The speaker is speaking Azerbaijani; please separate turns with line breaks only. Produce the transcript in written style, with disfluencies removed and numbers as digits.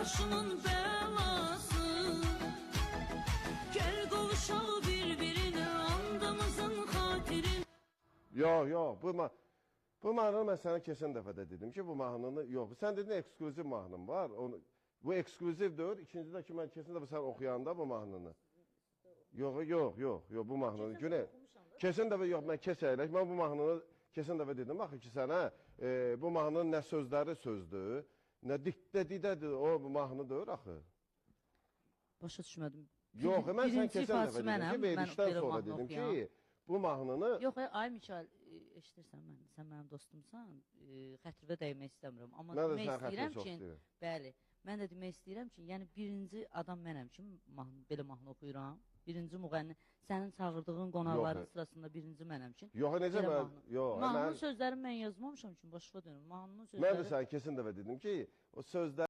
başımın belası. Gel qovuşaq bir-birinə, andımızın xatirinə.
Yox, bu mahnını mən sənə keçən dəfə də dedim ki, bu mahnını, yox, sən dedin ekskluziv mahnım var, bu ekskluziv deyil, ikincide ki, mən keçən dəfə sən oxuyanda bu mahnını. Yox, bu mahnını, Günel, keçən dəfə yox, mən keçəyək, mən bu mahnını keçən dəfə dedim, axı ki, sənə bu mahnının nə sözləri sözdür, nə didədir, o mahnıdır, axı.
Başa düşmədim.
Yox, mən sən keçən dəfə dedim ki, verilişdən sonra dedim ki, bu mahnını...
Yox, ay Mikael, eşitirsən mən, sən mənim dostumsan, xətrivə dəymək istəmirəm. Amma demək istəyirəm ki, bəli, mən də demək istəyirəm ki, yəni birinci adam mənəm ki, belə mahnı oxuyuram, birinci müğənni, sənin çağırdığın qonaqların sırasında birinci mənəm ki.
Yox, necə mən...
Mahnının sözlərini mən yazmamışam ki, başqa dönüm.
Mən də sən keçən dəfə dedim ki, o sözlər...